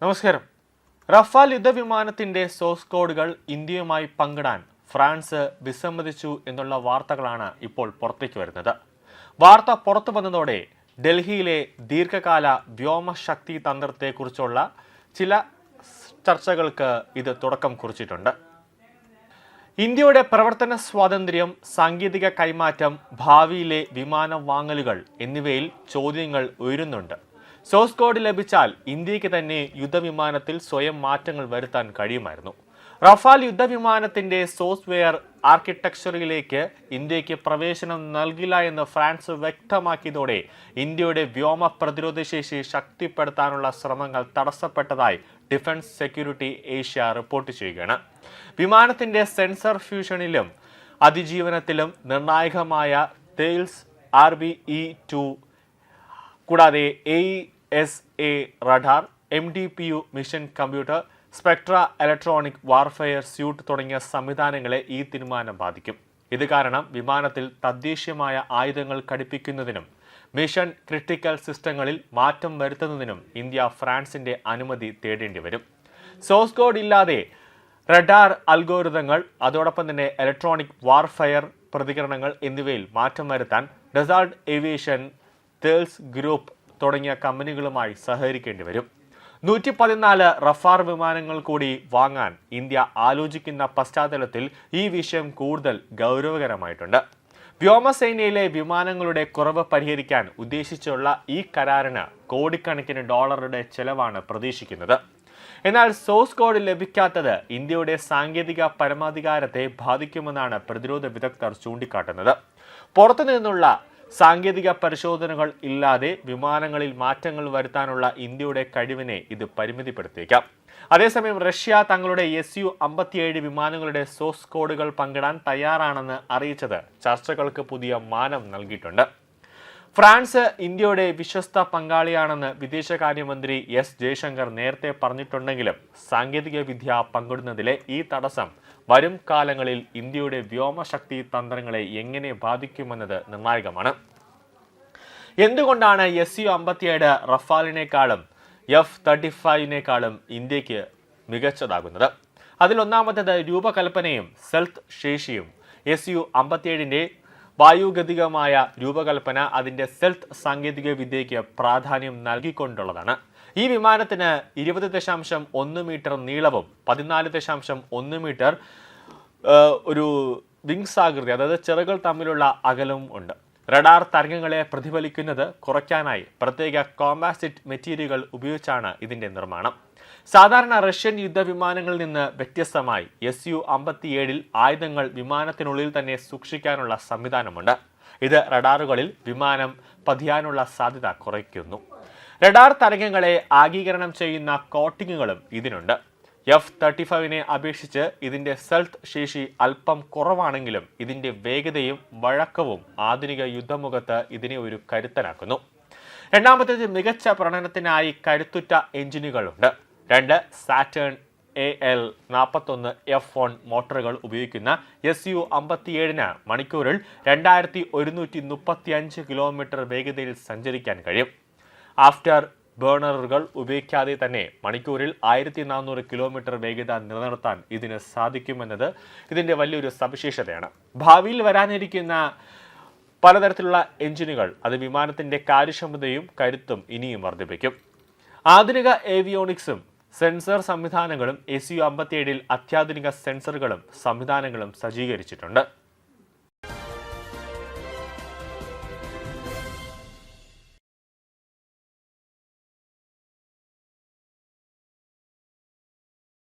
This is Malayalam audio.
നമസ്കാരം. റഫാൽ യുദ്ധവിമാനത്തിന്റെ സോഴ്സ് കോഡുകൾ ഇന്ത്യയുമായി പങ്കിടാൻ ഫ്രാൻസ് വിസമ്മതിച്ചു എന്നുള്ള വാർത്തകളാണ് ഇപ്പോൾ പുറത്തേക്ക് വരുന്നത്. വാർത്ത പുറത്തു വന്നതോടെ ഡൽഹിയിലെ ദീർഘകാല വ്യോമശക്തി തന്ത്രത്തെക്കുറിച്ചുള്ള ചില ചർച്ചകൾക്ക് ഇത് തുടക്കം കുറിച്ചിട്ടുണ്ട്. ഇന്ത്യയുടെ പ്രവർത്തന സ്വാതന്ത്ര്യം, സാങ്കേതിക കൈമാറ്റം, ഭാവിയിലെ വിമാന വാങ്ങലുകൾ എന്നിവയിൽ ചോദ്യങ്ങൾ ഉയരുന്നുണ്ട്. സോഴ്സ് കോഡ് ലഭിച്ചാൽ ഇന്ത്യക്ക് തന്നെ യുദ്ധവിമാനത്തിൽ സ്വയം മാറ്റങ്ങൾ വരുത്താൻ കഴിയുമായിരുന്നു. റഫാൽ യുദ്ധവിമാനത്തിന്റെ സോഫ്റ്റ്വെയർ ആർക്കിടെക്ചറിലേക്ക് ഇന്ത്യക്ക് പ്രവേശനം നൽകില്ല എന്ന് ഫ്രാൻസ് വ്യക്തമാക്കിയതോടെ ഇന്ത്യയുടെ വ്യോമ പ്രതിരോധ ശേഷി ശക്തിപ്പെടുത്താനുള്ള ശ്രമങ്ങൾ തടസ്സപ്പെട്ടതായി ഡിഫൻസ് സെക്യൂരിറ്റി ഏഷ്യ റിപ്പോർട്ട് ചെയ്യുകയാണ്. വിമാനത്തിന്റെ സെൻസർ ഫ്യൂഷനിലും അതിജീവനത്തിലും നിർണായകമായ തേൽസ് RBE-2 കൂടാതെ AESA radar, MDPU mission computer, Spectra electronic warfare suit തുടങ്ങിയ സംവിധാനങ്ങളെ ഈ തീരുമാനം ബാധിക്കും. ഇത് കാരണം വിമാനത്തിൽ തദ്ദേശീയമായ ആയുധങ്ങൾ ഘടിപ്പിക്കുന്നതിനും മിഷൻ ക്രിട്ടിക്കൽ സിസ്റ്റങ്ങളിൽ മാറ്റം വരുത്തുന്നതിനും ഇന്ത്യ ഫ്രാൻസിന്റെ അനുമതി തേടേണ്ടി വരും. സോഴ്സ് കോഡ് ഇല്ലാതെ റഡാർ അൽഗോരിതങ്ങൾ, അതോടൊപ്പം തന്നെ ഇലക്ട്രോണിക് വാർഫെയർ പ്രതികരണങ്ങൾ എന്നിവയിൽ മാറ്റം വരുത്താൻ ഡസാൾട്ട് ഏവിയേഷൻ, തേൽസ് ഗ്രൂപ്പ് തുടങ്ങിയ കമ്പനികളുമായി സഹകരിക്കേണ്ടി വരും. 114 റഫാൽ വിമാനങ്ങൾ കൂടി വാങ്ങാൻ ഇന്ത്യ ആലോചിക്കുന്ന പശ്ചാത്തലത്തിൽ ഈ വിഷയം കൂടുതൽ ഗൗരവകരമായിട്ടുണ്ട്. വ്യോമസേനയിലെ വിമാനങ്ങളുടെ കുറവ് പരിഹരിക്കാൻ ഉദ്ദേശിച്ചുള്ള ഈ കരാറിന് കോടിക്കണക്കിന് ഡോളറുടെ ചെലവാണ് പ്രതീക്ഷിക്കുന്നത്. എന്നാൽ സോഴ്സ് കോഡ് ലഭിക്കാത്തത് ഇന്ത്യയുടെ സാങ്കേതിക പരമാധികാരത്തെ ബാധിക്കുമെന്നാണ് പ്രതിരോധ വിദഗ്ധർ ചൂണ്ടിക്കാട്ടുന്നത്. പുറത്തുനിന്നുള്ള സാങ്കേതിക പരിശോധനകൾ ഇല്ലാതെ വിമാനങ്ങളിൽ മാറ്റങ്ങൾ വരുത്താനുള്ള ഇന്ത്യയുടെ കഴിവിനെ ഇത് പരിമിതിപ്പെടുത്തിയേക്കാം. അതേസമയം റഷ്യ തങ്ങളുടെ Su-57 വിമാനങ്ങളുടെ സോഴ്സ് കോഡുകൾ പങ്കിടാൻ തയ്യാറാണെന്ന് അറിയിച്ചത് ചർച്ചകൾക്ക് പുതിയ മാനം നൽകിയിട്ടുണ്ട്. ഫ്രാൻസ് ഇന്ത്യയുടെ വിശ്വസ്ത പങ്കാളിയാണെന്ന് വിദേശകാര്യമന്ത്രി S. ജയശങ്കർ നേരത്തെ പറഞ്ഞിട്ടുണ്ടെങ്കിലും സാങ്കേതിക വിദ്യ പങ്കിടുന്നതിലെ ഈ തടസ്സം വരും കാലങ്ങളിൽ ഇന്ത്യയുടെ വ്യോമശക്തി തന്ത്രങ്ങളെ എങ്ങനെ ബാധിക്കുമെന്നത് നിർണായകമാണ്. എന്തുകൊണ്ടാണ് Su-57 റഫാലിനേക്കാളും F-35 ഇന്ത്യക്ക് മികച്ചതാകുന്നത്? അതിലൊന്നാമത്തേത് രൂപകൽപ്പനയും സെൽത്ത് ശേഷിയും. Su-57 വായുഗതികമായ രൂപകൽപ്പന അതിന്റെ സെൽത്ത് സാങ്കേതിക വിദ്യയ്ക്ക് പ്രാധാന്യം നൽകിക്കൊണ്ടുള്ളതാണ്. ഈ വിമാനത്തിന് 20.1 മീറ്റർ നീളവും 14.1 മീറ്റർ ഒരു വിങ്സ് ആകൃതി, അതായത് ചിറകുകൾ തമ്മിലുള്ള അകലവും ഉണ്ട്. റഡാർ തരംഗങ്ങളെ പ്രതിഫലിക്കുന്നത് കുറയ്ക്കാനായി പ്രത്യേക കോമ്പാസിറ്റ് മെറ്റീരിയലുകൾ ഉപയോഗിച്ചാണ് ഇതിന്റെ നിർമ്മാണം. സാധാരണ റഷ്യൻ യുദ്ധവിമാനങ്ങളിൽ നിന്ന് വ്യത്യസ്തമായി Su-57 ആയുധങ്ങൾ വിമാനത്തിനുള്ളിൽ തന്നെ സൂക്ഷിക്കാനുള്ള സംവിധാനമുണ്ട്. ഇത് റഡാറുകളിൽ വിമാനം പതിയാനുള്ള സാധ്യത കുറയ്ക്കുന്നു. റഡാർ തരംഗങ്ങളെ ആഗീകരണം ചെയ്യുന്ന കോട്ടിങ്ങുകളും ഇതിനുണ്ട്. F-35 അപേക്ഷിച്ച് ഇതിന്റെ സെൽത്ത് ശേഷി അല്പം കുറവാണെങ്കിലും ഇതിന്റെ വേഗതയും വഴക്കവും ആധുനിക യുദ്ധമുഖത്ത് ഇതിനെ ഒരു കരുത്തനാക്കുന്നു. രണ്ടാമത്തേത് മികച്ച പ്രകടനത്തിനായി കരുത്തുറ്റ എഞ്ചിനുകളുണ്ട്. 2 സാറ്റേൺ AL-41 F1 മോട്ടോറുകൾ ഉപയോഗിക്കുന്ന Su-57 മണിക്കൂറിൽ 2135 കിലോമീറ്റർ വേഗതയിൽ സഞ്ചരിക്കാൻ കഴിയും. ആഫ്റ്റർ ബേണറുകൾ ഉപയോഗിക്കാതെ തന്നെ മണിക്കൂറിൽ 1400 കിലോമീറ്റർ വേഗത നിലനിർത്താൻ ഇതിന് സാധിക്കുമെന്നത് ഇതിന്റെ വലിയൊരു സവിശേഷതയാണ്. ഭാവിയിൽ വരാനിരിക്കുന്ന പലതരത്തിലുള്ള എഞ്ചിനുകൾ അത് വിമാനത്തിന്റെ കാര്യക്ഷമതയും കരുത്തും ഇനിയും വർദ്ധിപ്പിക്കും. ആധുനിക ഏവിയോണിക്സും സെൻസർ സംവിധാനങ്ങളും Su-57 അത്യാധുനിക സെൻസറുകളും സംവിധാനങ്ങളും സജ്ജീകരിച്ചിട്ടുണ്ട്.